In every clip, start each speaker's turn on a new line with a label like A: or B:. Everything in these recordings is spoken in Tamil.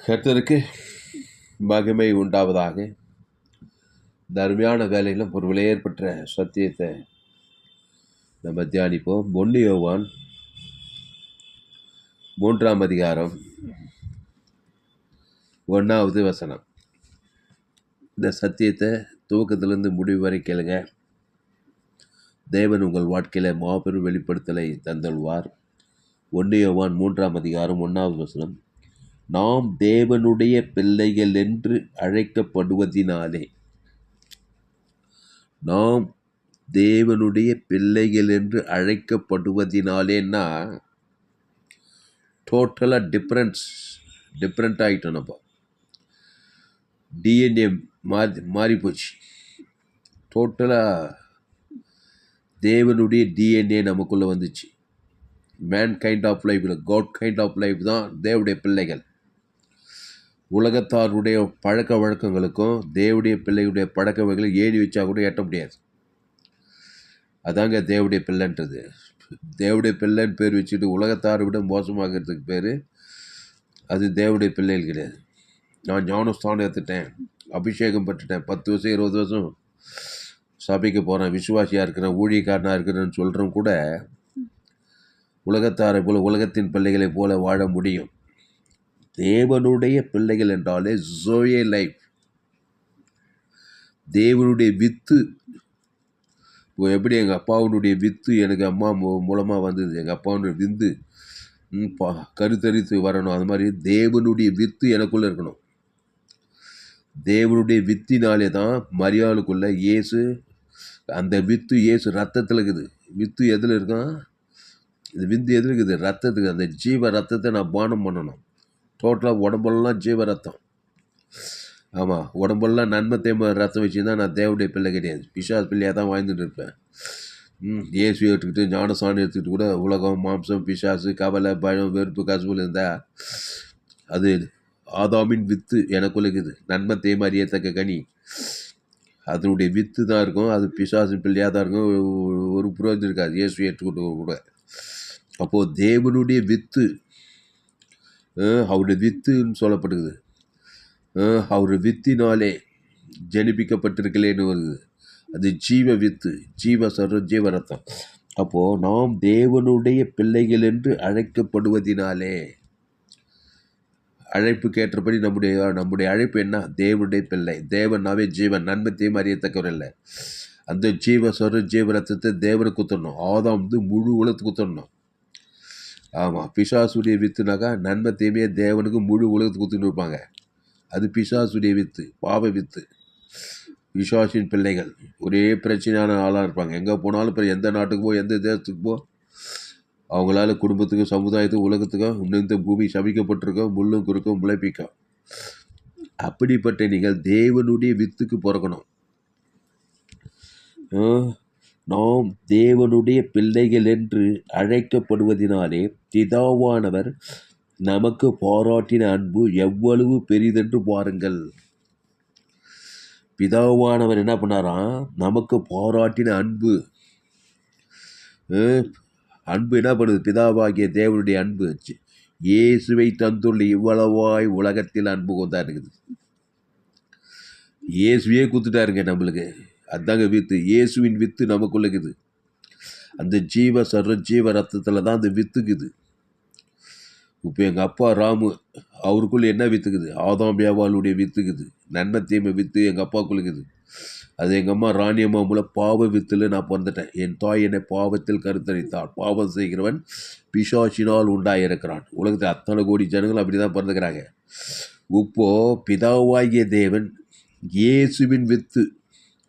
A: கர்த்தருக்கு மகிமை உண்டாவதாக. இந்த அருமையான வேலையில் ஒரு விலையேற்பட்ட சத்தியத்தை நம்ம தியானிப்போம். 1 யோவான் 3ஆம் அதிகாரம் 1வது வசனம். இந்த சத்தியத்தை துவக்கத்திலிருந்து முடிவு வரை கேளுங்க. தேவன் உங்கள் வாழ்க்கையில் மாபெரும் வெளிப்படுத்தலை தந்தல்வார். 1 யோவான் 3ஆம் அதிகாரம் 1வது வசனம். நாம் தேவனுடைய பிள்ளைகள் என்று அழைக்கப்படுவதினாலே, நாம் தேவனுடைய பிள்ளைகள் என்று அழைக்கப்படுவதினாலேன்னா டோட்டலாக டிஃப்ரெண்ட் ஆகிட்டோம். நம்ம டிஎன்ஏ மாறி போச்சு. டோட்டலாக தேவனுடைய டிஎன்ஏ நமக்குள்ளே வந்துச்சு. மேன் கைண்ட் ஆஃப் லைஃப் இல்லை, காட் கைண்ட் ஆஃப் லைஃப் தான் தேவனுடைய பிள்ளைகள். உலகத்தாருடைய பழக்க வழக்கங்களுக்கும் தேவனுடைய பிள்ளைகளுடைய பழக்க வழக்கங்களும் ஏறி வச்சா கூட எட்ட முடியாது. அதாங்க தேவனுடைய பிள்ளைன்றது. தேவனுடைய பிள்ளைன்னு பேர் வச்சுட்டு உலகத்தாரை விட மோசமாகிறதுக்கு பேர் அது தேவனுடைய பிள்ளைகள் கிடையாது. நான் ஞானஸ்தானம் எடுத்துட்டேன், அபிஷேகம் பட்டுட்டேன், 10 வருஷம் 20 வருஷம் சபைக்கு போகிறேன், விசுவாசியாக இருக்கிறேன், ஊழியக்காரனாக இருக்கிறேன்னு சொல்கிறேன் கூட உலகத்தாரை போல் உலகத்தின் பிள்ளைகளை போல வாழ முடியும். தேவனுடைய பிள்ளைகள் என்றாலே ஜோயே லைஃப், தேவனுடைய வித்து. இப்போ எப்படி எங்கள் அப்பாவுடைய வித்து எனக்கு அம்மா மூலமாக வந்தது, எங்கள் அப்பாவுடைய விந்து கருத்தரித்து வரணும், அது மாதிரி தேவனுடைய வித்து எனக்குள்ளே இருக்கணும். தேவனுடைய வித்தினாலே தான் மரியாளுக்குள்ளே இயேசு, அந்த வித்து இயேசு ரத்தத்தில் இருக்குது. வித்து எதில் இருக்கான்? இந்த விந்து எதில் இருக்குது? ரத்தத்துக்கு. அந்த ஜீவ ரத்தத்தை நான் பானம் பண்ணணும். டோட்டலாக உடம்பெல்லாம் ஜீவ ரத்தம். ஆமாம், உடம்பெல்லாம் நன்மை தேம்ப ரத்தம் வச்சுருந்தா நான் தேவனுடைய பிள்ளை கிடையாது, பிசாசு பிள்ளையாக தான் வாழ்ந்துட்டு இருப்பேன். இயேசு எடுத்துக்கிட்டு ஞானஸ்தானம் எடுத்துக்கிட்டு கூட உலகம், மாம்சம், பிசாசு, கவலை, பயம், வெறுப்பு, கசுவில் இருந்தால் அது ஆதாமின் வித்து எனக்குள்ள இருக்குது. நன்மை தேய்மை அறியத்தக்க கனி அதனுடைய வித்து தான் இருக்கும். அது பிசாசின் பிள்ளையாக தான் இருக்கும். ஒரு புரோஜனம் இருக்காது இயேசு ஏற்றுக்கிட்டு கூட. அப்போது தேவனுடைய வித்து, அவருடைய வித்துன்னு சொல்லப்படுது. அவருடைய வித்தினாலே ஜனிப்பிக்கப்பட்டிருக்கலேன்னு வருது. அது ஜீவ வித்து, ஜீவ சர்வம், ஜீவ ரத்தம். அப்போது நாம் தேவனுடைய பிள்ளைகள் என்று அழைக்கப்படுவதினாலே, அழைப்புக்கேற்றபடி நம்முடைய அழைப்பு என்ன? தேவனுடைய பிள்ளை. தேவனாவே ஜீவன், நன்மை தீமை அறியத்தக்கவர் இல்லை. அந்த ஜீவ சர்வ ஜீவ ரத்தத்தை தேவனுக்கு ஊற்றணும். ஆதாம் முழு உலகத்துக்கு ஊற்றணும். ஆமாம், பிசாசுடைய வித்துனாக்கா நன்மை தீமையை தேவனுக்கு முழு உலகத்துக்கு ஊற்றின்னு இருப்பாங்க. அது பிசாசுடைய வித்து, பாவ வித்து. பிசாசின் பிள்ளைகள் ஒரே பிரச்சனையான ஆளாக இருப்பாங்க. எங்கே போனாலும் எந்த நாட்டுக்கு போ, எந்த தேசத்துக்கு போ, அவங்களால குடும்பத்துக்கும் சமுதாயத்துக்கும் உலகத்துக்கும் இந்த பூமி சபிக்கப்பட்டிருக்கோம், முள்ளும் குறுக்கும் முளைப்பிக்கும். அப்படிப்பட்ட நீங்கள் தேவனுடைய வித்துக்கு பிறக்கணும். நாம் தேவனுடைய பிள்ளைகள் என்று அழைக்கப்படுவதினாலே பிதாவானவர் நமக்கு பாராட்டின அன்பு எவ்வளவு பெரிதென்று பாருங்கள். பிதாவானவர் என்ன பண்ணாராம்? நமக்கு பாராட்டின அன்பு. அன்பு என்ன பண்ணுது? பிதாவாகிய தேவனுடைய அன்பு இயேசுவை தந்துள்ள இவ்வளவாய் உலகத்தில் அன்பு கொண்டா இருக்குது. இயேசுவே குத்துட்டாருங்க நம்மளுக்கு. அதுதாங்க வித்து. இயேசுவின் வித்து நமக்குள்ள இருக்குது. அந்த ஜீவ சர்வ ஜீவ ரத்தத்தில் தான் அந்த வித்துக்குது. இப்போ எங்கள் அப்பா ராமு, அவருக்குள்ளே என்ன வித்துக்குது? ஆதாம் ஏவாளுடைய வித்துக்குது. நன்மை தீமை வித்து எங்கள் அப்பாவுக்குள்ளுக்குது. அது எங்கள் அம்மா ராணியம்மா மூலம் பாவ வித்தில் நான் பிறந்துட்டேன். என் தாய் என்னை பாவத்தில் கருத்தரித்தாள். பாவம் செய்கிறவன் பிசாசினால் உண்டாயிருக்கிறான். உலகத்தில் அத்தனை கோடி ஜனங்கள் அப்படி தான் பிறந்துக்கிறாங்க. இப்போது பிதாவாகிய தேவன் இயேசுவின் வித்து.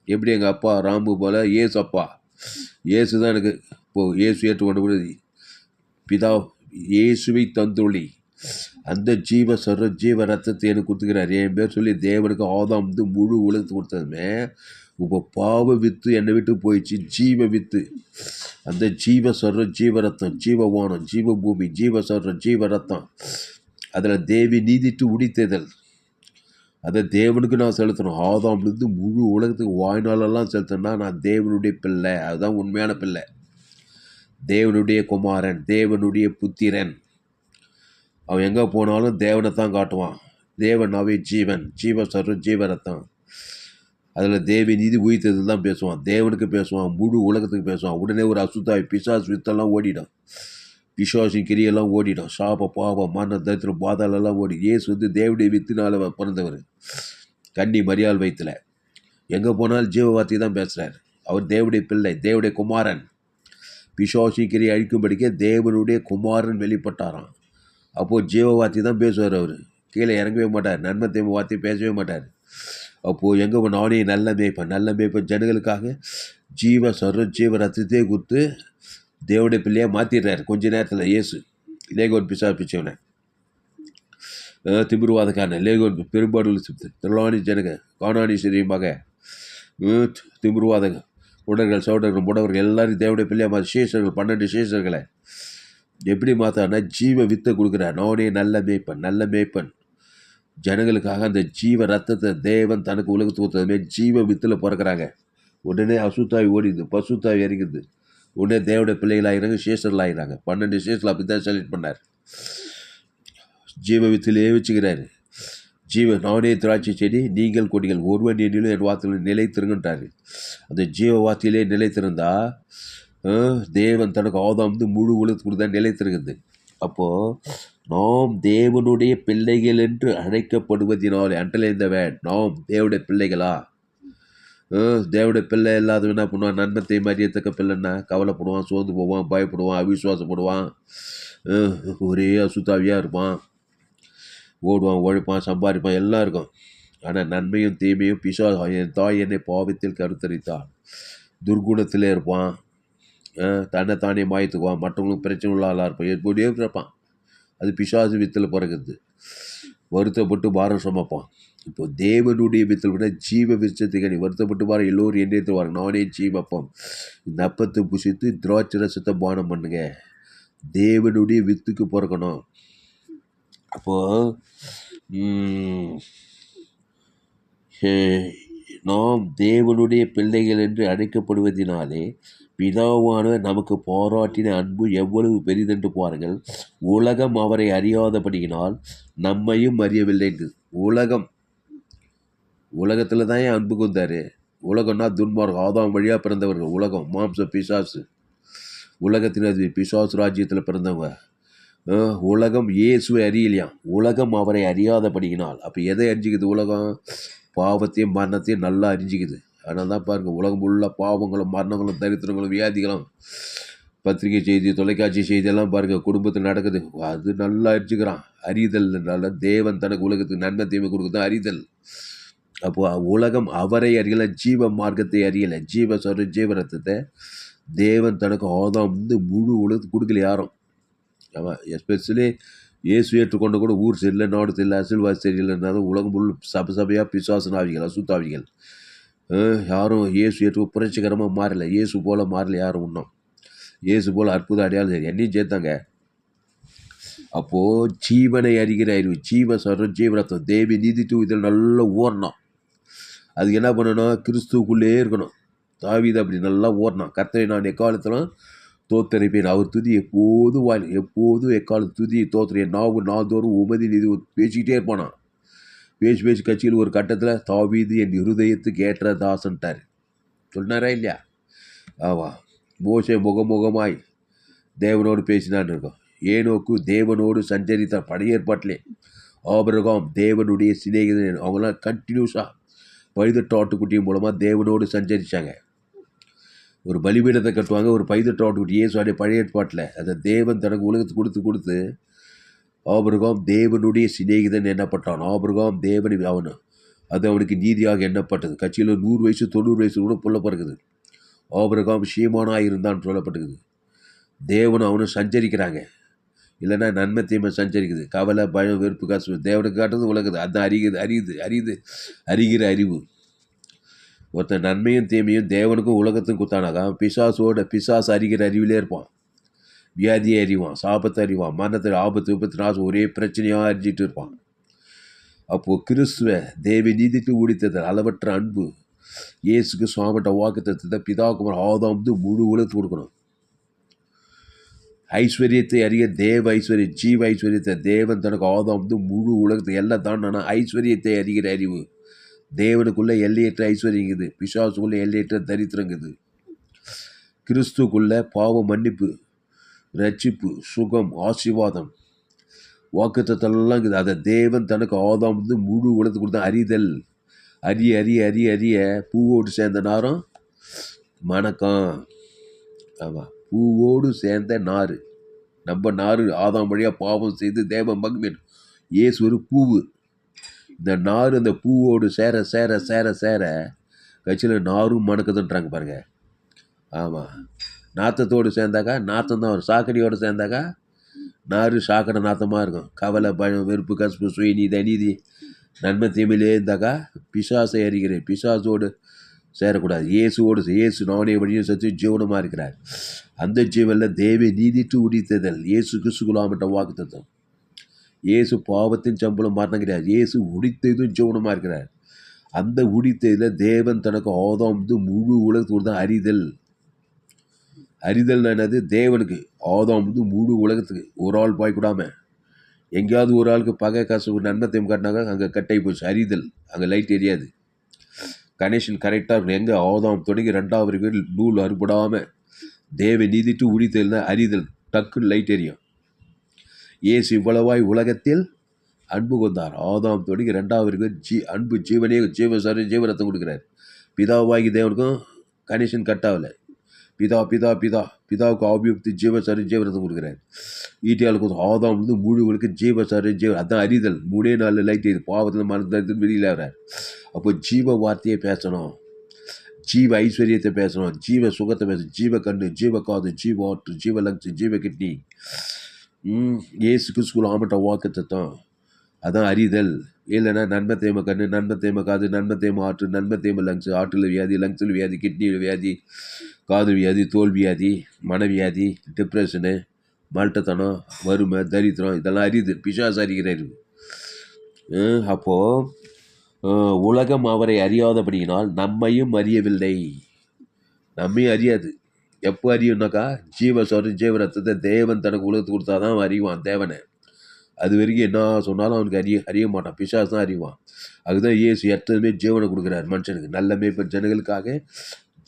A: எப்படி எங்கள் அப்பா ராமு போல் இயேசு அப்பா, இயேசு தான் எனக்கு இப்போது இயேசு ஏற்றுக்கொண்டு கூட பிதா இயேசுவை தந்துள்ளி அந்த ஜீவ சர்வ ஜீவ ரத்தத்தை எனக்கு கொடுத்துக்கிறார். என் பேர் சொல்லி தேவனுக்கு ஆதாம் முழு உலகத்துக்கு கொடுத்ததுமே இப்போ பாவ வித்து என்னை விட்டு போயிடுச்சு. ஜீவ வித்து, அந்த ஜீவ சர்வ ஜீவ ரத்தம், ஜீவவானம், ஜீவ பூமி, ஜீவ சர்வ ஜீவ ரத்தம், அதில் தேவி நீதிட்டு உடித்ததல், அதை தேவனுக்கு நான் செலுத்தணும். ஆதாம்லேருந்து முழு உலகத்துக்கு வாழ்நாளெல்லாம் செலுத்தணும்னா நான் தேவனுடைய பிள்ளை. அதுதான் உண்மையான பிள்ளை, தேவனுடைய குமாரன், தேவனுடைய புத்திரன். அவன் எங்கே போனாலும் தேவனை தான் காட்டுவான். தேவனாவே ஜீவன், ஜீவ சர்வ ஜீவ ரத்தம். அதில் தேவி நீதி உயிர்த்தது தான் பேசுவான், தேவனுக்கு பேசுவான், முழு உலகத்துக்கு பேசுவான். உடனே ஒரு அசுத்தாய் பிசாசு வித்தெல்லாம் ஓடிடும், பிசாசின் கிரியெல்லாம் ஓடிடும், சாப பாவம் மரண தரித்திரம் பாதாளெல்லாம் ஓடி. இயேசு வந்து தேவனுடைய வித்தினால பிறந்தவர், கன்னி மரியாள் வயிற்றில். எங்கே போனாலும் ஜீவவார்த்தை தான் பேசுகிறார். அவர் தேவனுடைய பிள்ளை, தேவனுடைய குமாரன். பிசாசின் கிரியை அழிக்கும்படிக்கே தேவனுடைய குமாரன் வெளிப்பட்டாராம். அப்போது ஜீவவார்த்தை தான் பேசுவார். அவர் கீழே இறங்கவே மாட்டார், நன்மை தீமை வார்த்தை பேசவே மாட்டார். அப்போது எங்கே நானே நல்ல மேய்ப்பன் ஜனங்களுக்காக ஜீவ சர்வ ஜீவ ரத்தத்தையே கொடுத்து தேவனுடைய பிள்ளையாக மாற்றிடுறாரு கொஞ்ச நேரத்தில். இயேசு லேகோன் பிசாபிச்சவனை, திமிருவாதக்காரன், லேகோன் பெரும்பாடு திரளானி ஜனக காணானி சிறியமாக திமிருவாதக உடர்கள் சோடர்கள் முடவர்கள் எல்லாரும் தேவனுடைய பிள்ளையாக மாற்றி சேஷர்கள் 12 சேஷர்களை எப்படி மாற்றாருன்னா ஜீவ வித்தை கொடுக்குறார். நானே நல்ல மேய்ப்பன் ஜனங்களுக்காக அந்த ஜீவ ரத்தத்தை தேவன் தனக்கு உலகத்து ஊற்றுறதுமே ஜீவ வித்தில் பிறக்கிறாங்க. உடனே அசுத்தாய் ஓடிது, பசுத்தாய் இறங்குது. உடனே தேவனுடைய பிள்ளைகளாகிறாங்க, சேஷர்கள் ஆகிறாங்க. 12 சேஷர்கள் அப்படி தான் செலக்ட் பண்ணார். ஜீவ வித்திலே வச்சுக்கிறாரு. நானே திராட்சை செடி, நீங்கள் கொடிகள், ஒருவன் என்னிலும் என் வார்த்தையில் நிலைத்திருங்கன்றாரு. அந்த ஜீவ வார்த்தையிலே நிலைத்திருந்தா தேவன் தனக்கு ஆதாம் முழு உலகத்துக்கு கொடுத்தா நிலைத்திருக்குது. அப்போது நாம் தேவனுடைய பிள்ளைகள் என்று அழைக்கப்படுவதினாலே அண்டலைந்தவன் நாம் தேவனுடைய பிள்ளைகளா? தேவனுடைய பிள்ளை இல்லாதவன் என்ன பண்ணுவான்? நன்மத்தை மரியத்தக்க பிள்ளைன்னா கவலைப்படுவான், சோர்ந்து போவான், பயப்படுவான், அவிசுவாசப்படுவான், ஒரே அசுத்தாவியாக இருப்பான், ஓடுவான், உழைப்பான், சம்பாதிப்பான், எல்லாம் இருக்கும். ஆனால் நன்மையும் தீமையும் என் தாய் என்னை பாவத்தில் கருத்தரித்தான், துர்குணத்திலே இருப்பான், தன்னைத்தானே மாயத்துக்குவான், மற்றவங்களுக்கு பிரச்சனை உள்ள ஆளாக இருப்பான், எப்படியே இருப்பான். அது பிசாசு வித்தில் பிறகுது. வருத்தப்பட்டு பாரம் சுமப்பான். இப்போ தேவனுடைய வித்தில் விட ஜீவ விருட்சத்துக்கு நீ வருத்தப்பட்டு பாரு, எல்லோரும் எண்ணெய்த்து வாங்க, நானே ஜீவப்பம். இந்த அப்பத்தை புசித்து திராட்சை ரசத்தை பானம் பண்ணுங்க. தேவனுடைய வித்துக்கு பிறக்கணும். அப்போது நாம் தேவனுடைய பிள்ளைகள் என்று அழைக்கப்படுவதினாலே பிதாவானவர் நமக்கு பாராட்டின அன்பு எவ்வளவு பெரிதென்று பாருங்கள். உலகம் அவரை அறியாதபடியினால் நம்மையும் அறியவில்லை. உலகத்தில் தான் ஏன் அன்புக்கு வந்தார்? உலகம்னா துன்மார்க்கம், ஆதாம் வழியாக பிறந்தவர்கள். உலகம் மாம்ச பிசாசு, உலகத்தின் அது பிசாசு ராஜ்யத்தில் பிறந்தவங்க. உலகம் இயேசுவை அறியலையாம், உலகம் அவரை அறியாதபடியினால். அப்போ எதை அறிஞ்சிக்குது உலகம்? பாவத்தையும் மரணத்தையும் நல்லா அறிஞ்சிக்குது. அதனால தான் பாருங்கள், உலகம் உள்ள பாவங்களும் மரணங்களும் தரித்திரங்களும் வியாதிகளும் பத்திரிகை செய்தி, தொலைக்காட்சி செய்தியெல்லாம் பாருங்கள் குடும்பத்தில் நடக்குது. அது நல்லா அறிஞ்சிக்கிறான். அறிதல்னால தேவன் தனக்கு உலகத்துக்கு நன்மை தீமை கொடுக்குதான் அறிதல். அப்போது உலகம் அவரை அறியலை, ஜீவ மார்க்கத்தை அறியலை, ஜீவ சொல்ற ஜீவ ரத்தத்தை தேவன் தனக்கு ஆதாம் முழு உலகத்துக்கு கொடுக்கல யாரும். ஆமாம், எஸ்பெஷலி இயேசு ஏற்றுக்கொண்ட கூட ஊர் சரியில்லை, நாடு சரியில்லை, அரசியல்வாதி சரியில்லைன்னாலும் உலகம் முழு சபையாக பிசாசனாவிகள், அசுத்தாவிகள். யாரும் இயேசு ஏற்று புரட்சிகரமாக மாறலை, இயேசு போல் மாறலை யாரும். இன்னும் இயேசு போல் அற்புத அடையாளம் சரி என்னையும் சேர்த்தாங்க. அப்போது ஜீவனை அறிகிற அறிவு, ஜீவ சர்வ ஜீவரத்தம், தேவி நீதிட்டு இதில் நல்லா ஓடணும். அதுக்கு என்ன பண்ணணும்? கிறிஸ்துவுக்குள்ளே இருக்கணும். தாவீது அப்படி நல்லா ஓடணும். கர்த்தரை நான் எக்காலத்திலும் தோத்தரிப்பேன், அவர் துதி எப்போதும் வாயில், எப்போதும் எக்காலம் துதி தோத்துறேன், நாள்தோறும் உமதி நீதி பேசிக்கிட்டே இருப்பானான். பேசி கட்சியில் ஒரு கட்டத்தில் தாவீது என் இருதயத்துக்கு ஏற்ற தாசன்ட்டார். சொன்னாரா இல்லையா? ஆமாம். மோசே முகமுகமாய் தேவனோடு பேசினான்னு இருக்கோம். ஏனோக்கு தேவனோடு சஞ்சரித்தார் பழைய ஏற்பாட்டிலே. ஆபிரகாம் தேவனுடைய சிநேகிதன். அவங்களாம் கண்டினியூஸாக பைதட்டு ஆட்டுக்குட்டி மூலமாக தேவனோடு சஞ்சரித்தாங்க. ஒரு பலிபீடத்தை கட்டுவாங்க, ஒரு பைதட்டு ஆட்டுக்குட்டி. இயேசுடைய பழைய ஏற்பாட்டில் அதை தேவன் தனக்கு உலகத்துக்கு கொடுத்து ஆபிரகாம் தேவனுடைய சிநேகிதன் எண்ணப்பட்டான். ஆபிரகாம் தேவனை அது அவனுக்கு நீதியாக எண்ணப்பட்டது. கட்சியில் 100 வயசு 90 வயசு கூட புள்ள பிறகுது. ஆபிரகாம் சீமானாக இருந்தான்னு சொல்லப்பட்டுக்குது. தேவனும் அவனும் சஞ்சரிக்கிறாங்க. இல்லைன்னா நன்மை தீமை சஞ்சரிக்குது. கவலை, பயம், வெறுப்பு, காசு தேவனுக்கு காட்டுறது உலகுது. அதுதான் அறிகிற அறிவு. ஒருத்தன் நன்மையும் தீமையும் தேவனுக்கும் உலகத்துக்கும் குத்தானாதான் பிசாசு அறிகிற அறிவிலே இருப்பான். வியாதியை அறிவான், சாபத்தை அறிவான், மரணத்தை, ஆபத்து, விபத்து, நாசம், ஒரே பிரச்சனையாக அறிஞ்சிட்டு இருப்பான். அப்போது கிறிஸ்துவ தேவி நீதிக்கு ஊழித்தது அளவற்ற அன்பு இயேசுக்கு சுவாமிட்ட வாக்கு தத்துவத்தை பிதாகுமார் ஆதாம் முழு உலகத்துக்கு கொடுக்கணும். ஐஸ்வர்யத்தை அறிய தேவ ஐஸ்வர்யம், ஜீவ ஐஸ்வர்யத்தை தேவன் தனக்கு ஆதாம் முழு உலகத்தை எல்லாம் தாண்டானா ஐஸ்வர்யத்தை அறிகிற அறிவு. தேவனுக்குள்ள எல்லையற்ற ஐஸ்வர்யங்குது, பிசாசுக்குள்ள எல்லையற்ற தரித்திரங்குது. கிறிஸ்துக்குள்ள பாவ மன்னிப்பு, ரட்சிப்பு, சுகம், ஆசீர்வாதம், வாக்குத்தத்தெல்லாம் இருக்குது. அதை தேவன் தனக்கு ஆதாம் முழு உலகத்துக்கு கொடுத்த அறிதல். அறிய அறிய அறிய அறிய பூவோடு சேர்ந்த நாரம் மணக்கம். ஆமாம், பூவோடு சேர்ந்த நார். நம்ம நார் ஆதாம் வழியாக பாவம் செய்து தேவ மகிமையின் இயேசு ஒரு பூவு. இந்த நார் அந்த பூவோடு சேர சேர சேர சேர கட்சியில் நாரும் மணக்குதுன்றாங்க பாருங்க. ஆமாம், நாத்தத்தோடு சேர்ந்தாக்கா நாத்தம் தான் வரும். சாக்கடையோடு சேர்ந்தாக்கா நார் சாக்கடை நாத்தமாக இருக்கும். கவலை, பயம், வெறுப்பு, கசப்பு, சுயநீதி, அநீதி, நன்மை தீமையிலே இருந்தாக்கா பிசாசை அறிகிறேன். பிசாசோடு சேரக்கூடாது. இயேசுவோடு, இயேசு நானே வழியும் சத்து ஜீவனமாக இருக்கிறார். அந்த ஜீவனில் தேவை நீதிட்டு உடித்ததல். இயேசு கிறிஸ்துக்குள்ளாமட்ட வாக்கு தத்துவம். இயேசு பாவத்தின் சம்பளம் மரணம் கிடையாது. இயேசு உடித்ததும் ஜீவனமாக இருக்கிறார். அந்த உடித்ததில் தேவன் தனக்கு ஆதாம் முழு உலகத்தோடு தான் அறிதல். அறிதல் என்னது? தேவனுக்கு ஆதாம் முழு உலகத்துக்கு ஒரு ஆள் பாய்க்கூடாம எங்கேயாவது ஒரு ஆளுக்கு பகை காசு நன்மை தேம் காட்டினாங்க, அங்கே கட்டாகி போச்சு. அறிதல், அங்கே லைட் எரியாது. கனெக்ஷன் கரெக்டாக இருக்கணும். எங்கே ஆதாம் தொடங்கி 2வது வரைக்கும் நூல் அறுபடாமல் தேவ நீதிட்டு உடித்தல் அறிதல், டக்குன்னு லைட் எரியும். இயேசு இவ்வளவாய் உலகத்தில் அன்பு கொண்டார். ஆதாம் தொடங்கி 2வது வரைக்கும் அன்பு ஜீவனே ஜீவரத்தம் கொடுக்குறார். பிதாவாகி தேவனுக்கும் கனெக்ஷன் கட் ஆகலை. பிதா பிதா பிதா பிதாவுக்கு ஆபியுக்தி ஜீவரத்தம் கொடுக்குறாரு. ஈட்டியாளுக்கு ஆதாம் முழுவதுக்கு ஜீவ. அதான் அறிதல். 3 நாள் லைட் எரியுது. பாவத்தில் மனது வெளியில் வர்றார். அப்போ ஜீவ வார்த்தையை பேசணும், ஜீவ ஐஸ்வர்யத்தை பேசணும், ஜீவ சுகத்தை பேசணும். ஜீவ கண்ணு, ஜீவ காது, ஜீவ ஆற்று, ஜீவ லங்ஸ், ஜீவ கிட்னி. ஏசு கிறிஸ்துக்குள்ள ஆமட்ட வாக்கு தத்துவம். அதான் அறிதல். இல்லைன்னா நன்மை தேம கண்ணு, நன்மை தேம காது, நன்மை தேம ஆற்று, நன்மை தேம லங்ஸ். ஆற்றில் வியாதி, லங்ஸில் வியாதி, கிட்னியில் வியாதி, காது வியாதி, தோல் வியாதி, மனவியாதி, டிப்ரெஷனு, மல்ட்டத்தனம், வறுமை, தரித்திரம், இதெல்லாம் அறிது. பிசாசு அறிகிறார். அப்போது உலகம் அவரை அறியாதபடியினால் நம்மையும் அறியவில்லை. நம்மையும் அறியாது. எப்போ அறியும்னாக்கா ஜீவரத்தத்தை தேவன் தனக்கு உலகத்துக்கு கொடுத்தா தான் அறிவான் தேவனை. அது வரைக்கும் என்ன சொன்னாலும் அவனுக்கு அறிய மாட்டான். பிசாசு தான் அறிவான். அதுதான் இயேசு எப்போதுமே ஜீவனை கொடுக்குறார் மனுஷனுக்கு. நல்ல மேய்ப்பன் ஜனங்களுக்காக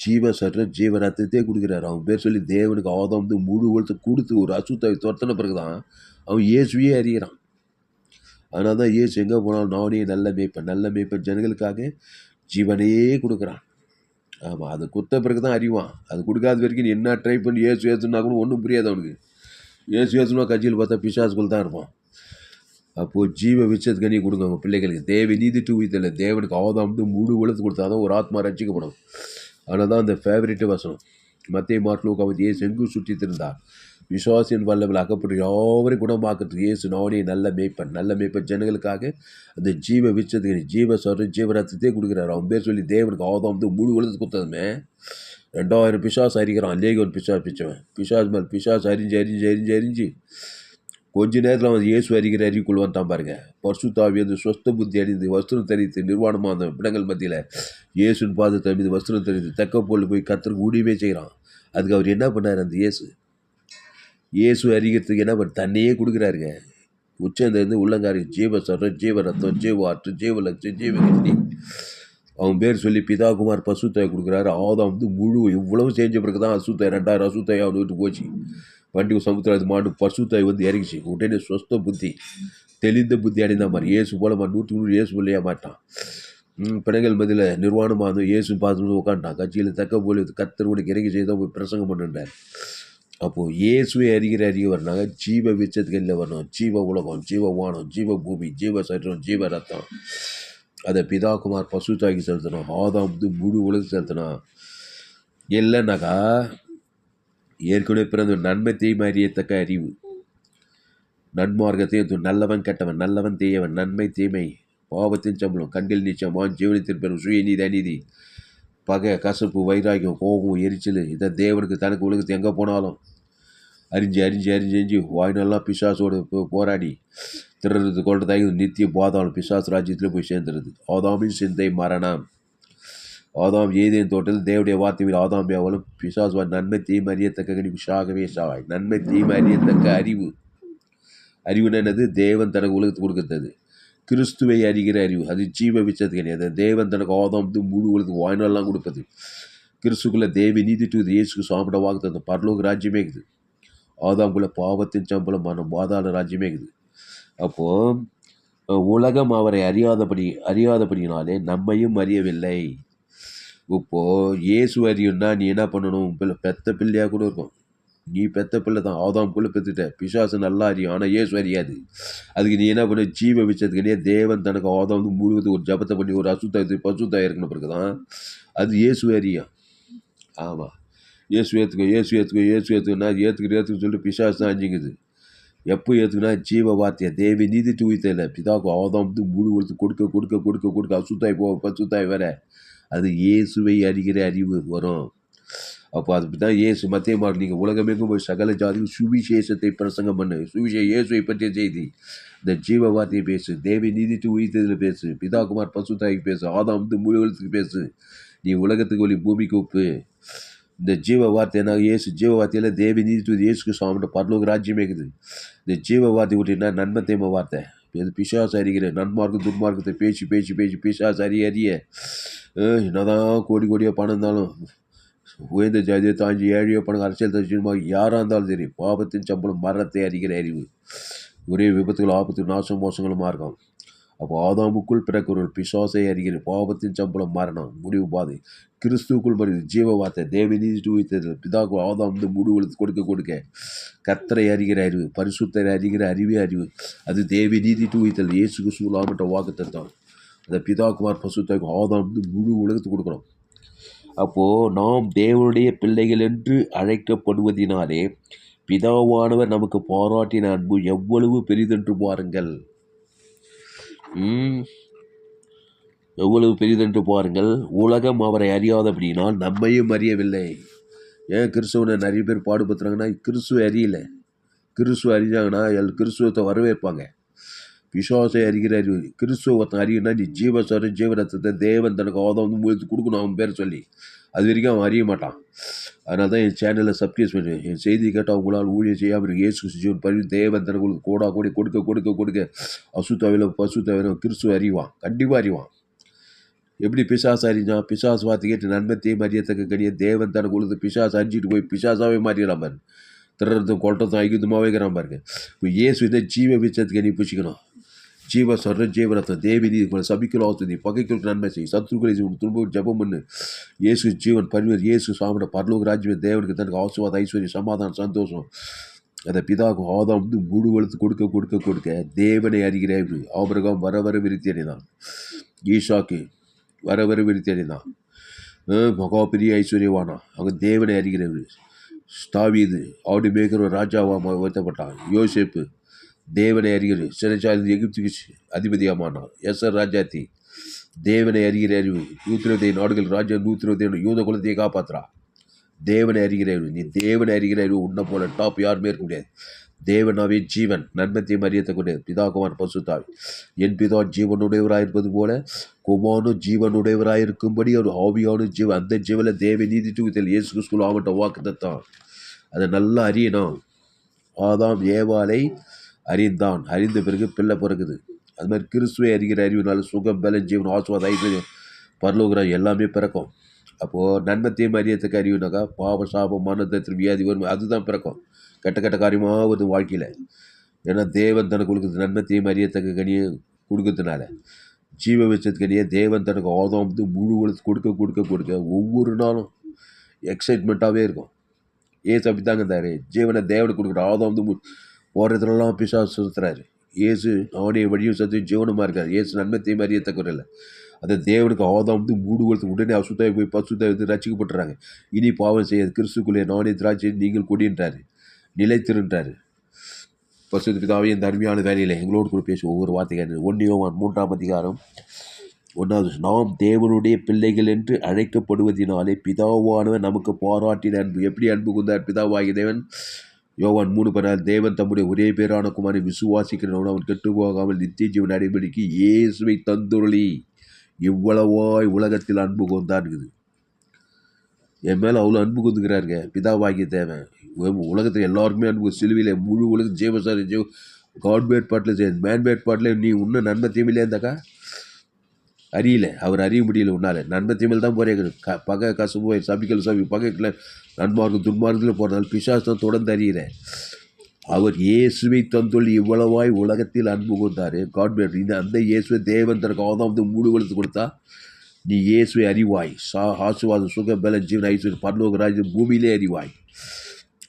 A: ஜீவரத்தத்தை கொடுக்குறாரு. அவன் பேர் சொல்லி தேவனுக்கு ஆதாம் முழு உலகத்தை கொடுத்து ஒரு அசுத்தாவை துரத்தின பிறகு தான் அவன் இயேசுவே அறிகிறான். அதனால தான் இயேசு எங்கே போனாலும் நானே நல்ல மேய்ப்பன் ஜனங்களுக்காக ஜீவனையே கொடுக்குறான். ஆமாம், அது கொடுத்த பிறகு தான் அறிவான். அது கொடுக்காத வரைக்கும் நீ என்ன ட்ரை பண்ணி ஏசுனா கூட ஒன்றும் புரியாது அவனுக்கு. ஏசுனா கட்சியில் பார்த்தா பிசாசுக்குள் தான் இருப்பான். அப்போது ஜீவ விச்சத்துக்கனி கொடுங்க அவங்க பிள்ளைகளுக்கு. தேவை நீதிட்டு உயிர்த்தல. தேவனுக்கு ஆதாம் முழு உலகத்து கொடுத்தா தான் ஒரு ஆத்மா ரட்சிக்கப்படும். ஆனால் தான் அந்த ஃபேவரேட்டு வசனம் மத்திய மார்க்லூக்கா இயேசு எங்கும் சுற்றி திருந்தார். விசுவாசியின் வல்லவில் அகப்பட்டு யாவரையும் குணமாக்கிறதுக்கு இயேசு நானே நல்ல மேய்ப்பன் ஜனங்களுக்காக அந்த ஜீவ விச்சத்துக்கு ஜீவ ரத்தத்தையே கொடுக்குறாரு. அவன் பேர் சொல்லி தேவனுக்கு ஆதாம் முழு உலகத்து கொடுத்ததுமே 2000 பிசாசு அறிகிறான். லேகோன் பிசாசு மேல் பிசாசு அறிஞ்சு கொஞ்ச நேரத்தில் அவன் இயேசு அறிகிற அறிவுக்குள் வந்தான் பாருங்க. பரிசுத்தாவி வந்து சொஸ்த புத்தி அடைந்து வஸ்திரம் தரித்து நிர்வாணமாக அந்த இடங்கள் மத்தியில் இயேசுன்னு பாதத்தை மீது வஸ்திரம் தரித்து தக்க போல் போய் கத்தருக்கு ஊழியமே செய்கிறான். அதுக்கு அவர் என்ன பண்ணார்? அந்த இயேசு அறிகிறதுக்கு என்ன பண்ண தன்னையே கொடுக்குறாருங்க. உச்சந்தேருந்து உள்ளங்காரி ஜீவரத்தம், ஜீவ ஆற்று, ஜீவ லட்சு, ஜீவ கிட்னி. அவன் பேர் சொல்லி பிதா குமார் பசுத்தாய் கொடுக்குறாரு. ஆதாம் முழு இவ்வளவு செஞ்ச பிறகு தான் அசுத்தாய் 2000 அசுத்தாய் அவன் வீட்டு போச்சு. வண்டி சமுத்திரம் மாண்டு பசுத்தாய் வந்து இறங்கிச்சு. உடனே சொஸ்த புத்தி தெளிந்த புத்தி அடைந்த மாதிரி இயேசு போல 100 இயேசு போலையா மாட்டான். பிணைகள் மதியில் நிர்வாணமாக வந்து இயேசு பார்த்து உட்காந்துட்டான். கட்சியில் தக்க போல கத்தர் உனக்கு இறங்கி செய்தால் போய் பிரசங்கம் பண்ணுறார். அப்போது இயேசுவை அறிகிற வரனாங்க. ஜீவ விச்சத்துக்கு இல்லை வரணும். ஜீவ உலகம், ஜீவ வானம், ஜீவ பூமி, ஜீவ சரீரம், ஜீவ ரத்தம். அதை பிதாகுமார் பசுத்தாக்கி செலுத்தணும். ஆதாம் முழு உலகம் செலுத்தணும். இல்லைன்னாக்கா ஏற்கனவே பிறந்த நன்மை தீமை அறியத்தக்க அறிவு, நன்மார்க்கத்தையும் நல்லவன் கெட்டவன், நல்லவன் தீயவன், நன்மை தீமை, பாவத்தின் சம்பளம், கண்கள் நீச்சம், ஜீவனத்தின் பெறும், சுயநீதி அநீதி, பகை, கசப்பு, வைராக்கியம், கோபம், எரிச்சல், இதை தேவனுக்கு தனக்கு உலகத்தை எங்கே போனாலும் அறிஞ்சு வாய்னெல்லாம் பிசாசோடு போராடி திருறது கொள்றதாகி நித்திய பாதாளம் பிசாசு ராஜ்யத்தில் போய் சேர்ந்துருது. ஆதாமின் சிந்தை மரணம். ஆதாம் ஏதேன் தோட்டத்தில் தேவனுடைய வார்த்தையில் ஆதாம் ஏவாளும் பிசாசுவான் நன்மை தீமை அறியத்தக்க கனி விஷாகவே சாவாய். நன்மை தீமை அறியத்தக்க அறிவு. அறிவுன்னு என்னது? தேவன் தனக்கு உலகத்துக்கு கொடுக்கிறது. கிறிஸ்துவை அறிகிற அறிவு, அது ஜீவ விச்சது கிடையாது. தேவன் தனக்கு ஆதாம் முழு உலகத்துக்கு வாய்நாள்லாம் கொடுப்பது. கிறிஸ்துக்குள்ள தேவி நீதி டு இயேசுக்கு சாப்பிட வாக்கு அந்த பரலோக ராஜ்யமே இருக்குது. ஆதாம்குள்ள பாவத்தின் சம்பளம் மனம் பாதாள ராஜ்யமே இருக்குது. அப்போது உலகம் அவரை அறியாதபடினாலே நம்மையும் அறியவில்லை. இப்போது இயேசு அறியும்னா நீ என்ன பண்ணணும்? பெத்த பிள்ளையாக கூட இருக்கும். நீ பெத்த பிள்ளை தான், ஆதாம்குள்ளே பெற்றுட்ட. பிசாசு நல்லா அறியும், ஆனால் இயேசு அறியாது. அதுக்கு நீ என்ன பண்ண? ஜீவ விச்சது கிடையாது. தேவன் தனக்கு ஆதாம் முழுவதும் ஒரு ஜபத்தை பண்ணி ஒரு பசுத்தாய் இருக்கணும் பிறகு தான் அது இயேசு அறியும். ஆமாம், இயேசு ஏற்றுக்குன்னா ஏற்றுக்குன்னு சொல்லிட்டு பிசாசு தான் அஞ்சுங்குது. எப்போ ஏற்றுக்குன்னா ஜீவ வார்த்தையை தேவி நீதி தூய்த்தையில் பிதாவுக்கு ஆதாம் முழு உலகத்துக்கு கொடுக்க கொடுக்க கொடுக்க கொடுக்க அசுத்தாய் பசுத்தாய் வேற அது இயேசுவை அறிகிற அறிவு வரும். அப்போ அதுக்கு தான் இயேசு மத்திய மாறு நீங்கள் உலகமெங்கும் போய் சகல ஜாதியும் சுவிசேஷத்தை பிரசங்கம் பண்ணு. இயேசுவை பற்றிய செய்தி, இந்த ஜீவ வார்த்தையை பேசு. தேவி நீதிட்டு உயிர்த்ததில் பேசு. பிதாகுமார் பசுத்தாய்க்கு பேசு. ஆதாம் முழு உலகத்துக்கு பேசு. நீ உலகத்துக்கு ஒளி, பூமிக்கு உப்பு. இந்த ஜீவ வார்த்தை என்ன? இயேசு ஜீவ வார்த்தையில் தேவி நீதிட்டு இயேசுக்கு சாமிட்ட பரலோக ராஜ்யமே இருக்குது. இந்த ஜீவ வார்த்தை விட்டுனா நன்மை தேம வார்த்தை. இது பிசாசு அறிகிற நன்மார்க்கு துன்மார்க்கத்தை பேச்சு பேச்சு பேச்சு பிசாசு அறிய என்னதான் கோடி கோடியாக பணம் இருந்தாலும் உயர்ந்த ஜாதியை தாஞ்சி ஏழையோ பணம் அரசியல் தச்சுமா யாராக இருந்தாலும் சரி, பாவத்தின் சம்பளம் மரணத்தை அறிகிற அறிவு. ஒரே விபத்துகள் ஆபத்து நாசம் மோசங்களும் மார்க்கம். அப்போ ஆதாமுக்குள் பிறக்கிறவர்கள் பிசாசை அறிகிற பாவத்தின் சம்பளம் மரணம் முடிவு பாதை. கிறிஸ்துக்குள் மறு ஜீவ வார்த்தை தேவி நீதி தூய்த்ததில் பிதாக்கு ஆதாம் முழு உலகத்து கொடுக்க கர்த்தரை அறிகிற அறிவு, பரிசுத்தரை அறிகிற அறிவே அறிவு. அது தேவி நீதி தூய்த்தல் இயேசு கிறிஸ்துவின் வாக்கு தத்துவம். அந்த பிதாகுமார் பசுத்தாய்க்கு ஆதாம் முழு உலகத்துக்கு கொடுக்குறோம். அப்போது நாம் தேவனுடைய பிள்ளைகள் என்று அழைக்கப்படுவதினாலே பிதாவானவர் நமக்கு பாராட்டின அன்பு எவ்வளவு பெரிதென்று பாருங்கள். எவ்வளவு பெரிதென்று பாருங்கள். உலகம் அவரை அறியாதபடினால் நம்மையும் அறியவில்லை. ஏன் கிறிஸ்துவனை நிறைய பேர் பாடுபடுத்துறாங்கன்னா கிறிஸ்துவ அறியலை. கிறிஸ்துவ அறிஞ்சாங்கன்னா கிறிஸ்துவத்தை வரவேற்பாங்க. பிசாசை அறிகிற அறிவு. கிறிஸ்துவத்தை அறியுன்னா நீ ஜீவரத்தத்தை தேவன் தனக்கு ஆதாம் முழுத்து கொடுக்கணும் அவன் பேர் சொல்லி. அது வரைக்கும் அவன் அறிய மாட்டான். அதனால தான் என் சேனலில் சப்ஸ்கிரைப் பண்ணு. என் செய்தி கேட்டால் உங்களால் ஊழியம் செய்யாமல் இருக்கு. இயேசு ஜீவன் பரிவு தேவன் தனக்கு கோடா கோடி கொடுக்க கொடுக்க கொடுக்க அசுத்தாவில பசுத்தாவில கிறிஸ்துவ அறிவான். கண்டிப்பாக அறிவான். எப்படி பிசாசு அறிஞ்சான்? பிசாசு வார்த்தை கேட்டு நன்மத்தையும் அறியத்தக்க கிடையாது. தேவன் தனக்கு உழுது பிசாசு அறிஞ்சிட்டு போய் பிசாசாவே மாறிடலாம் பாரு. திறறதும் கொட்டத்தும் ஐக்கியமாகவே இருக்கிறான் பாருங்க. இப்போ இயேசு இதை ஜீவ விச்சத்துக்கு எண்ணி பிடிச்சிக்கணும். ஜீவ சொல்ற ஜீவரத்தம் தேவி நீதி சபிக்கல் ஆஸ்தி பகைகளுக்கு நன்மை செய்யும். சத்ருக்களை துன்ப ஜபம் பண்ணு. இயேசு ஜீவன் பரிவர் இயேசு சாமிட பரலோக ராஜ்யம் தேவனுக்கு தனக்கு ஆசீர்வாத ஐஸ்வர்யம் சமாதானம் சந்தோஷம் அந்த பிதாவுக்கு ஆதாம் முழு வளர்த்து கொடுக்க கொடுக்க கொடுக்க தேவனை அறிகிற ஆபிரகாம் வர வர விருத்தி அடைந்தான். ஈசாக்கு வர வர விருத்தி அடைந்தான். மகா பெரிய ஐஸ்வர்யவானா அவங்க தேவனை அறிகிறவர். தாவீது ஆடு மேய்க்கிற ராஜாவாக வருத்தப்பட்டான். யோசேப்பு தேவனை அறிகிற சிறைச்சாலை எகிப்துக்கு அதிபதியாமானான். எஸ்ஆர் ராஜாத்தி தேவனை அறிகிற அறிவு. 120 நாடுகள் ராஜா 120 யூத குலத்தையே காப்பாற்றுறா. தேவனை அறிகிற அறிவு. நீ தேவனை அறிகிற அறிவு உன்னை போல டாப் யாருமே இருக்க முடியாது. தேவனாவே ஜீவன் நன்மத்தையும் அறியத்தக்கூடிய பிதாகுமார் பசுத்தாவி. என் பிதா ஜீவனுடையவராயிருப்பது போல குமாரனும் ஜீவனுடையவராயிருக்கும்படி ஒரு ஆவியான ஜீவன். அந்த ஜீவனில் தேவ நீதி தூக்கத்தில் இயேசு கிறிஸ்துவின் ஆவட்ட வாக்குத்தான். அதை நல்லா அறியணும். ஆதாம் ஏவாளை அறிந்தான். அறிந்த பிறகு பிள்ளை பிறகுது. அது மாதிரி கிறிஸ்துவை அறிகிற அறிவுனால சுகம் பலன் ஜீவன் ஆசுவாத ஐஸ்வர்யம் பரலோகம் எல்லாமே பிறக்கும். அப்போது நன்மத்தையும் அறியத்தக்க அறிவுனாக்கா பாவ சாபம் மனதத்தில் வியாதி வரும் அதுதான் பிறக்கும். கெட்ட கெட்ட காரியமாக வருது வாழ்க்கையில். ஏன்னா தேவன் தனக்கு கொடுக்குறது நன்மத்தையும் அறியத்தக்க கனியை கொடுக்கறதுனால ஜீவ வச்சது கனியை தேவன் தனக்கு ஆதாம் முழு உலகத்து கொடுக்க கொடுக்க கொடுக்க ஒவ்வொரு நாளும் எக்ஸைட்மெண்ட்டாகவே இருக்கும். ஏசு அப்படி தாங்க இருந்தார். ஜீவனை தேவனுக்கு கொடுக்குற ஆதாம் போகிறதுலாம் பிசாசு சுற்றுறாரு. இயேசு அவனே வழியும் சத்து ஜீவனமாக இருக்கார். இயேசு நன்மத்தையும் அறியத்தக்க இல்லை. அதை தேவனுக்கு ஆதாம் மூடு கொடுத்து உடனே அசுத்தாய் போய் பசுத்தாய் ரசிக்கப்பட்டுறாங்க. இனி பாவம் செய்யாது கிறிஸ்துக்குள்ளே நானே திராட்சை நீங்கள் கொடின்றாரு நிலைத்திருன்றாரு. பசுத்த பிதாவே இந்த அருமையான வேலையில் எங்களோடு கூட பேசி ஒவ்வொரு வார்த்தைகள் 1 யோவான் 3ஆம் அதிகாரம் 1வது நாம் தேவனுடைய பிள்ளைகள் என்று அழைக்கப்படுவதினாலே பிதாவானவர் நமக்கு பாராட்டின அன்பு. எப்படி அன்பு கொண்டார் பிதாவாகிய தேவன்? யோவான் 3:16 தேவன் தம்முடைய ஒரே பேரான குமாரனை விசுவாசிக்கிறவன் அவன் கெட்டு போகாமல் நித்திய ஜீவன் அடைபடிக்கு இயேசுவை தந்துருளி. இவ்வளவாய் உலகத்தில் அன்பு கொண்டாடுக்குது. என் மேலே அவ்வளோ அன்பு கொண்டுக்கிறாருங்க பிதாவாகிய தேவன். உலகத்தில் எல்லாருக்குமே அன்பு. சிலுவையில் முழு உலகம் ஜீவசாரி காட் பேட் பாட்டில் மேன் பேட் பாட்டில் நீ இன்னும் நன்மை தீமையிலே இருந்தாக்கா அறியல. அவர் அறிய முடியல. உன்னால நன்மை தீமையில் தான் போறேங்க. பகை கசப்பு சபிக்கல் சபி பகைக்கில் நன்மார்க்கும் துன்மார்க்கத்தில் போகிறதால பிசாசு தான் தொடர்ந்து அறிகிறேன். அவர் இயேசுவை தந்துள்ளி இவ்வளவாய் உலகத்தில் அன்பு கொண்டாரு. காட் பேட் இந்த அந்த இயேசுவை தேவன் தனக்கு ஆதாம் மூடு வளர்த்து கொடுத்தா நீ இயேசுவை அறிவாய். ஆசுவாதம் சுக பலன் ஜீவன் ஐஸ்வர்யம் பரலோக ராஜ்யம் பூமியிலே அறிவாய்.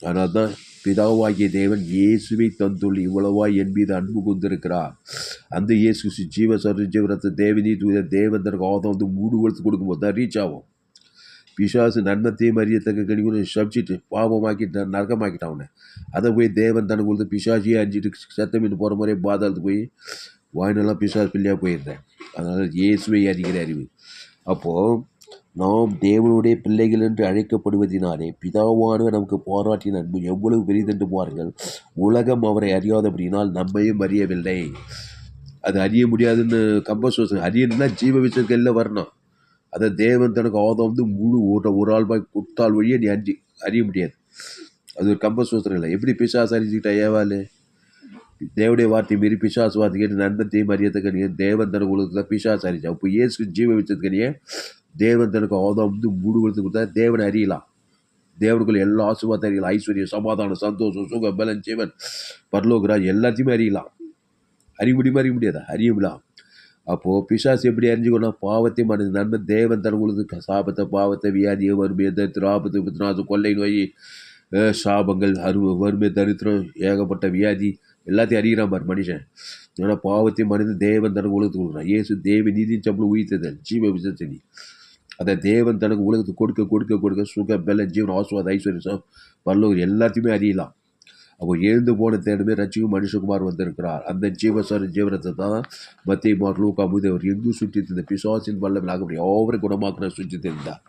A: ஆனால் தான் பிதாவாகிய தேவன் இயேசுவை தந்துள்ளி இவ்வளவாய் என் மீது அன்பு கொண்டிருக்கிறார். அந்த இயேசு ஜீவரத்தை தேவனீ தேவன் தனக்கு ஆதாம் மூடு வளர்த்து கொடுக்கும்போது தான் ரீச் ஆகும். பிசாசு நன்மத்தையும் அறியத்தக்க கணிக்கு சப்ஜிட்டு பாவமாக்கிட்டு நரகமாக்கிட்டான் அவனை. அதை போய் தேவன் தனக்கு கொடுத்து பிசாசியே அஞ்சிட்டு சத்தமிட்டு போகிற மாதிரியே பாதாளத்துக்கு போய் வாயினெல்லாம் பிசாசு பிள்ளையாக போயிருந்தேன். அதனால் இயேசுவை அறிகிற அறிவு. அப்போது நாம் தேவனுடைய பிள்ளைகள் என்று அழைக்கப்படுவதினாலே பிதாவானவர் நமக்கு பாராட்டின அன்பு எவ்வளவு பெரிதென்று பாருங்கள். உலகம் அவரை அறியாதபடினால் நம்மையும் அறியவில்லை. அது அறிய முடியாதுன்னு கம்பசோசம் அறியணும்னா ஜீவ விசைகளில் வரணும். அதை தேவன் தனக்கு ஆதாம் முழு ஒரு ஆள்பாய் கொடுத்தால் வழியே நீ அறிய முடியாது. அது ஒரு கம்பசோசனம் இல்லை. எப்படி பிசாசு அறிஞ்சிக்கிட்டா ஏவாள் தேவடைய வார்த்தை மீறி பிசாசு வார்த்தை கேட்டு நண்பத்தையும் அறியத்தக்கனியே தேவன் தனக்கு உலகத்துல பிசாசு அறிஞ்சா. அப்போ இயேசு ஜீவ வச்சதுக்கனியே தேவன் தனக்கு ஆதாம் மூடு வளர்த்து கொடுத்தா தேவனை அறியலாம். தேவனுக்குள்ள எல்லா ஆசுவாதம் அறியலாம். ஐஸ்வர்யம் சமாதானம் சந்தோஷம் சுகம் பலன் ஜீவன் பரலோகராஜ் எல்லாத்தையுமே அறியலாம். அறிய முடியாதா? அறியலாம். அப்போது பிசாசு எப்படி அறிஞ்சுக்கணும்? பாவத்தை மனது நன்மை தேவன் தனக்கு சாபத்தை பாவத்தை வியாதியை வறுமையை தரித்திரம் ஆபத்து விபத்து கொள்ளை நோய் சாபங்கள் வறுமை தரித்திரம் ஏகப்பட்ட வியாதி எல்லாத்தையும் அறிகிறான் பார் மனுஷன். ஆனால் பாவத்தை மனிதன் தேவன் தனக்கு உலகத்துக்கு கொடுக்குறான். இயேசு தேவ நீதியின் சம்பளம் உயிர்த்ததல் ஜீவ விசேஷனி. அதை தேவன் தனக்கு உலகத்துக்கு கொடுக்க சுக பல ஜீவன் ஆசுவாத ஐஸ்வர்யம் பரலோகம் எல்லாத்தையுமே அறியலாம். அப்போ எழுந்து போன தேடமே ரட்சிக்கும் மனுஷகுமார் வந்திருக்கிறார். அந்த ஜீவனத்தை தான் மத்திய மார் லூக்கா முது அவர் எங்கும் சுற்றி இருந்த பிசாசின் வல்லமையில் ஆகப்படி அவரை குணமாக்கின சுற்றி தெரிந்தார்.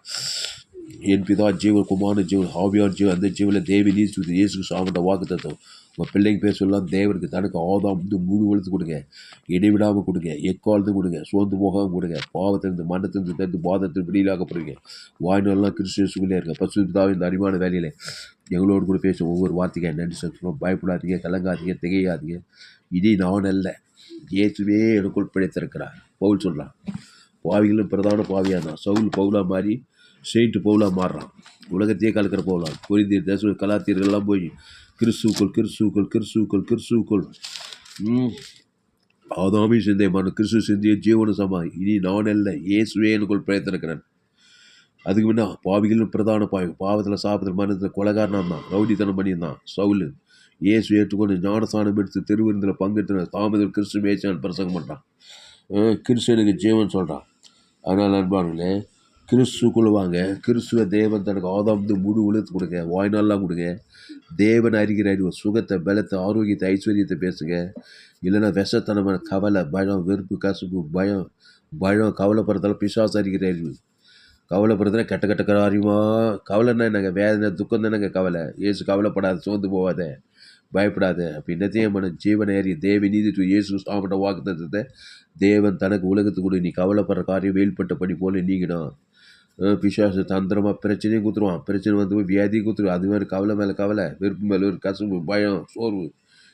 A: என் பிதா ஜீவன் குமார ஜீவன் ஆவியார் ஜீவன் அந்த ஜீவனில் தேவி நீ சுற்றி இயேசுக்கு சாமண்ட வாக்கு தத்துவம் உங்கள் பிள்ளைங்க பேர் சொல்லலாம். தேவனுக்கு தனக்கு ஆதாம் முழு வளர்த்து கொடுங்க. இடைவிடாமல் கொடுங்க. எக்காலத்து கொடுங்க. சோர்ந்து போகாமல் கொடுங்க. பாவத்திலிருந்து மன்னத்திலிருந்து தெரிந்து பாதத்தில் வெளியிலாக்கப்படுங்க. வாய்நாளெலாம் கிறிஸ்துவிலே இருங்க. பசுதாவின் இந்த அறிவான வேலையில் எங்களோடு கூட பேச ஒவ்வொரு வார்த்தைக்கு நன்றி சொல்கிறோம். பயப்படாதீங்க, கலங்காதீங்க, திகையாதீங்க. இனி நான் அல்ல இயேசுவே எனக்குள் பிழைத்திருக்கிறார். பவுல் சொல்கிறான். பாவிகளும் பிரதான பாவியாக தான் சவுல் பவுலாக மாறி செயின்ட்டு பவுலாக மாறுறான். உலகத்தையே கலக்கிற பவுலாக கொரிந்தியர் தேச கலாத்தியர்கள்லாம் போய் கிறிஸ்துக்குள் ஆதாமி சிந்தையமான கிறிஸ்து சிந்திய ஜீவன சமா. இனி நான் அல்ல இயேசுவே எனக்குள் பிழைத்திருக்கிறேன். அதுக்கு முன்னா பாவிகளும் பிரதான பாவத்தில் சாப்பிட்ற மனத்தில் கொலைகாரனாக தான் ரவுடித்தனம் பண்ணியிருந்தான் சவுல். இயேசு ஏற்றுக்கொண்டு ஞானஸ்தானம் எடுத்து திருவிருந்தில் பங்கெடுத்து தாமதில் கிறிஸ்து மேய்ச்சான் பிரசங்கம் பண்ணுறான். கிறிஸ்துவனுக்கு ஜீவன் சொல்கிறான். அதனால் அன்பானுங்களே கிறிஸ்துக்குள்ள வாங்க. கிறிஸ்துவ தேவன் தனக்கு ஆதாம் முழு உலகத்து கொடுங்க. வாய்நாளெலாம் கொடுங்க. தேவன் அறிகிற அறிவு சுகத்தை பலத்தை ஆரோக்கியத்தை ஐஸ்வர்யத்தை பேசுங்க. இல்லைன்னா விஷத்தனமான கவலை பயம் வெறுப்பு கசுப்பு பயம் கவலைப்படுறதால பிசாசு அறிகிற அறிவு. கவலைப்படுறதுனா கெட்ட காரியமா கவலைன்னா என்னங்க? வேதனை துக்கம் தானேங்க கவலை. இயேசு கவலைப்படாத சோர்ந்து போவாத பயப்படாத. அப்போ என்னத்தையும் ஜீவனை அறிய தேவ நீதி இயேசு சாப்பிட்ட வாக்கு தத்துவத்தை தேவன் தனக்கு உலகத்துக்கு கூட நீ கவலைப்படுற காரியம் வேல்பட்ட படி போல நீங்கணும். பிசாசு தந்திரமாக பிரச்சனையும் கொடுத்துருவான். பிரச்சனை வந்து வியாதியும் கொடுத்துருவான். அது மாதிரி கவலை மேலே கவலை வெறுப்பு மேலே ஒரு கசுப்பு பயம் சோர்வு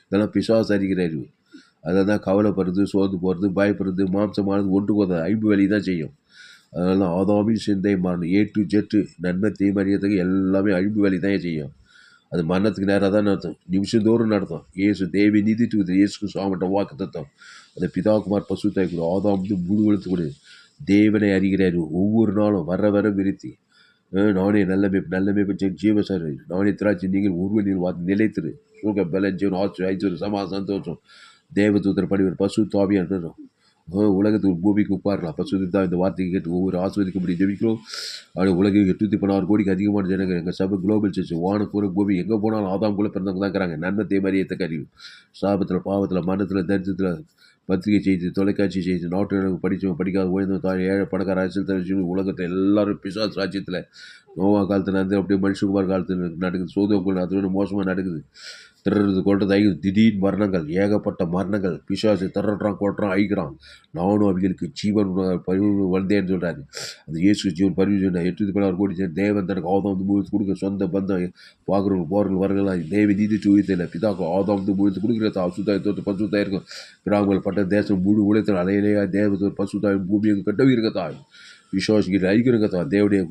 A: இதெல்லாம் பிசாசு அறிகிற அறிவு. அதை தான் கவலைப்படுறது சோர்ந்து போகிறது பயப்படுறது மாம்சமானது ஒன்று போத ஐம்பு வேலையை தான் செய்யும். அதனால ஆதாமின் சிந்தை மரணம் A to Z நன்மை தீமை அறியறதுக்கு எல்லாமே அழிப்பு வேலை தான் செய்யும். அது மரணத்துக்கு நேராக தான் நடத்தும். நிமிஷந்தோறும் நடத்தும். இயேசு தேவி நீதி இயேசுக்கு சாமட்ட வாக்கு தத்துவம் அந்த பிதாகுமார் பசுத்தாய் கொடு ஆதாம் முழு வளர்த்து கொடு. தேவனை அறிகிறார். ஒவ்வொரு நாளும் வர விருத்தி நானே நல்ல மேய்ப்பன் ஜீவசாரி நானே திராட்சை நீங்கள் உருவனில் நிலைத்திரு சுக பலன் ஜீவன் ஐஸ்வர்யம் சமா சந்தோஷம் தேவதூதர் படிவர் பசு தாவியான உலகத்துக்கு பூமிக்கு உட்பாரலாம். பசுதி தான் இந்த வார்த்தையை கேட்டு ஒவ்வொரு ஆஸ்வதிக்கும்படி ஜெபிக்கிறோம். ஆனால் உலகம் 816 கோடிக்கு அதிகமான ஜனங்கள் எங்கள் சபை குளோபல் சர்ச் வானப்பூர பூமி எங்கே போனாலும் ஆதாம் கூட பிறந்தவங்க தான் இருக்கிறாங்க. நன்மத்தை மரியத்தக்க அறிவு சாபத்தில் பாவத்தில் மரணத்தில் தரிசனத்தில் பத்திரிகை செய்து தொலைக்காட்சி செய்து நாட்டு எனக்கு படித்தவங்க படிக்காத ஓய்ந்தவங்க தான் ஏழை பணக்கார அரசியல் தலைவர் உலகத்தில் எல்லாரும் பிசாசு ராஜ்யத்தில் நோவா காலத்தில் நடந்து அப்படியே மனுஷகுமார் காலத்தில் நடக்குது. சோதோக்குள் அதோட மோசமாக நடக்குது. திருடுறது கொள்றது ஐக்கிறது, திடீர் மரணங்கள், ஏகப்பட்ட மரணங்கள், பிசாசு திருடுறான் கொள்றான் ஐக்கிறான். நானும் அவங்களுக்கு ஜீவன் பரிவு வந்தேன்னு சொல்கிறாரு. அந்த இயேசு ஜீவன் பரிவு சொன்ன 8 கோடி தேவன் தனக்கு ஆதாம் முழுத்து கொடுக்க சொந்த பந்தம் பார்க்குறவங்க போகிறவங்க வரலாம் தேவ நீதி தூயத்தில் பிதாக்கு ஆதாம் முழுத்து கொடுக்குறதா அசுத்தாயத்தோடு பசுத்தாய் இருக்கும். கிராமங்கள் பட்ட தேசம் முழு உலகத்தில் அலையிலேயா தேவத்தோடு பசுத்தாய் பூமியை கட்டவி இருக்கதா விசுவாசிக்கிற ஐக்கிருங்கதா தேவடைய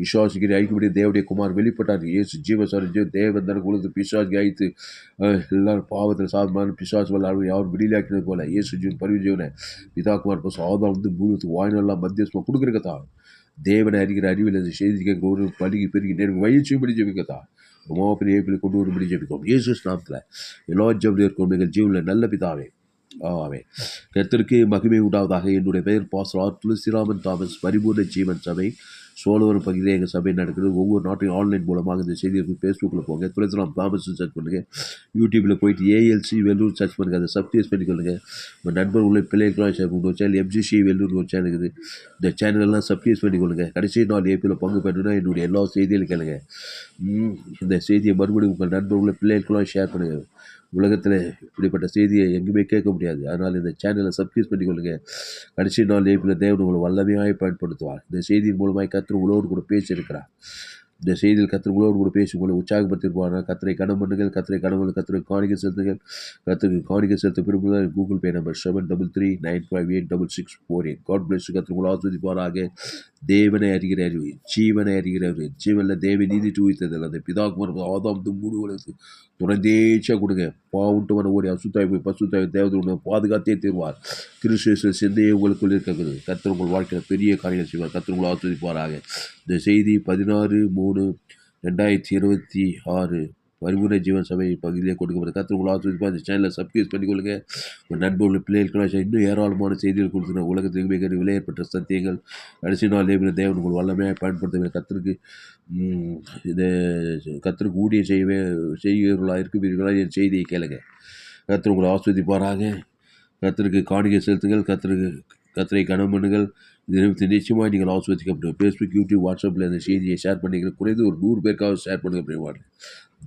A: விசுவாசிக்கிற ஐக்கியப்படி தேவடைய குமார் வெளிப்பட்டார். இயேசு ஜீவசாரி தேவன் தனக்கு உலகத்து பிசாசி ஆயித்து எல்லாரும் பாவத்தில் சாதமான பிசாசு வல்லாரும் யாரும் வெளியிலாக்கினது போல இயேசு ஜீவன் பரிவு ஜீவனை பிதா குமார் பசு ஆதாம் முழுத்து வாயினெல்லாம் மத்தியஸ்மா கொடுக்குறக்கதா தேவனை அறிகிற அறிவில் அந்த செய்தி கேட்க ஒரு படுகி பெருகி நேரம் வயிற்சியும்படி ஜெபிக்கதா உமாப்பின் ஏப்பில் கொண்டு வரும்படி ஜெபிக்கும். இயேசு நாமத்தில் எல்லா ஜெபம் இருக்கும் எங்கள் ஜீவனில் நல்ல பிதாவே ஆவே. கர்த்தருக்கு மகிமை உண்டாவதாக. என்னுடைய பெயர் பாஸ்டர் ஆர். துளசிராமன் தாமஸ். பரிபூர்ண ஜீவன் சபை சோழவரம் பகுதியில் எங்கள் சபை நடக்கிறது. ஒவ்வொரு நாட்டையும் ஆன்லைன் மூலமாக இந்த செய்திகளுக்கு ஃபேஸ்புக்கில் போங்க, துளசிராம் தாமஸ் சர்ச் பண்ணுங்கள். யூடியூப்பில் போயிட்டு ALC வெல்லூர் சர்ச் பண்ணுங்கள், அதை சப்ஸ்கிரைப் பண்ணிக்கொள்ளுங்க. உங்கள் நண்பர் உள்ள பிள்ளைகளுக்கெல்லாம் ஒரு சேனல் MGC வெல்லூர் ஒரு சேனல் இருக்குது, இந்த சேனலெல்லாம் சப்ஸ்கிரைப் பண்ணிக்கொள்ளுங்க. கடைசி நாள் ஏபியில் பங்கு பெறணுன்னா என்னுடைய எல்லா செய்தியிலும் கேளுங்க. இந்த செய்தியை மறுபடியும் உங்கள் நண்பர் உள்ள பிள்ளைகளுக்கெல்லாம் ஷேர் பண்ணுங்கள். உலகத்தில் இப்படிப்பட்ட செய்தியை எங்குமே கேட்க முடியாது. அதனால் இந்த சேனலை சப்ஸ்கிரைப் பண்ணிக்கொள்ளுங்க. கடைசி நாள் ஏப்பில் தேவன் உங்களை வல்லமையாக பயன்படுத்துவார். இந்த செய்தியின் மூலமாக கர்த்தர் உங்களோடு கூட பேசியிருக்கிறார். இந்த செய்தியில் கர்த்தர் உங்களோடு கூட பேசி உங்களை உற்சாகப்படுத்திருப்பார். கர்த்தரை கனம் பண்ணுங்கள், கர்த்தரை கனவு கர்த்தருக்கு காணிக்கை செலுத்துங்கள். கர்த்தருக்கு காணிக்கை செலுத்த விரும்புங்கள். Google pay number 7339586648. God bless. கர்த்தர் உங்களை ஆஸ்வதிப்பாராக. தேவனை அறிகிற அறிவு, ஜீவனை அறிகிற அறிவு, ஜீவனில் தேவ நீதி தூய்த்ததில் அந்த பிதாக்குமார் ஆதாம் மூணு உலகத்துக்கு துறந்தேச்சா கொடுங்க. பாவுண்டு வன ஓடி அசுத்தாய் போய் பசுத்தாய் தேவதை பாதுகாத்தே தருவார். கிறிஸ்துவ சிந்தையை உங்களுக்குள் இருக்கிறது. கர்த்தர் உங்கள் வாழ்க்கையில் பெரிய காரியங்கள் செய்வார். கர்த்தர் உங்களை ஆஸ்வதிப்பாராக. இந்த செய்தி 16/3/2026 பரிபூர்ண ஜீவன் சபை பகுதியிலே கொடுக்கப்பட்ட கர்த்தர் உங்களை ஆஸ்வதிப்பார். இந்த சேனலை சப்ஸ்கிரைப் பண்ணிக்கொள்ளுங்க. உங்கள் நண்பர்கள் பிள்ளைகளுக்கு இன்னும் ஏராளமான செய்திகள் கொடுத்துருங்க. உலகத்தில் மிக விலையேற்பட்ட சத்தியங்கள் கடைசி நாள் தேவன் உங்கள் வல்லமையாக பயன்படுத்த கர்த்தருக்கு இதை கர்த்தருக்கு ஊழியம் செய்கிறவர்களாக இருக்கிறீர்களா என் செய்தியை கேளுங்க. கர்த்தர் உங்களை ஆஸ்வதிப்பாராக. கர்த்தருக்கு காணிக்கை செலுத்துங்கள். கர்த்தரை கனம் பண்ணுங்கள். இது நிச்சயமாக நீங்கள் ஆஸ்வதிக்கப்படும். ஃபேஸ்புக், யூடியூப், வாட்ஸ்அப்பில் அந்த செய்தியை ஷேர் பண்ணிக்கிற குறைந்து ஒரு 100 பேருக்காக ஷேர் பண்ணுங்க. அப்படிவாங்க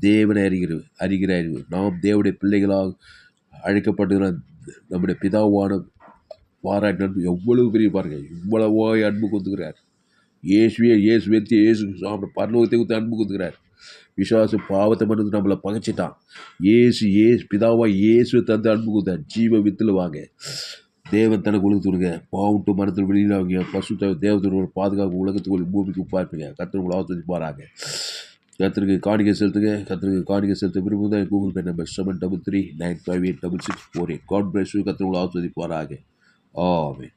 A: தேவனை அறிகிற அறிவு. நாம் தேவனுடைய பிள்ளைகளாக அழைக்கப்படுகிற நம்முடைய பிதாவான பாராட்டு அன்பு எவ்வளவு பெரிய பாருங்கள். இவ்வளவோ அன்பு கொடுத்துக்கிறார். இயேசு பரலோகத்தை கொடுத்து அன்பு கொடுத்துக்கிறார். விசுவாச பாவத்தை மருந்து நம்மளை பகைச்சிட்டான். இயேசு பிதாவா இயேசு தந்து அன்பு கொடுத்தார். ஜீவ வித்தில் வாங்க. தேவன் தனக்கு உலகத்துடுங்க. பாவுண்டு மனத்தில் வெளியில் அவங்க பசு தேவத்தோட பாதுகாப்பு உலகத்துக்கு பூமிக்கு பார்ப்பீங்க. கர்த்தர் உங்களை ஆஸ்வதிப்பாராக. கர்த்தருக்கு காணிக்கை செலுத்துங்க. கர்த்தருக்கு காணிக்கை செலுத்த விரும்புங்க. Google pay number 7339586648. God bless you. கர்த்தர் உங்களை ஆஸ்வதிப்பாராக. ஆமென்.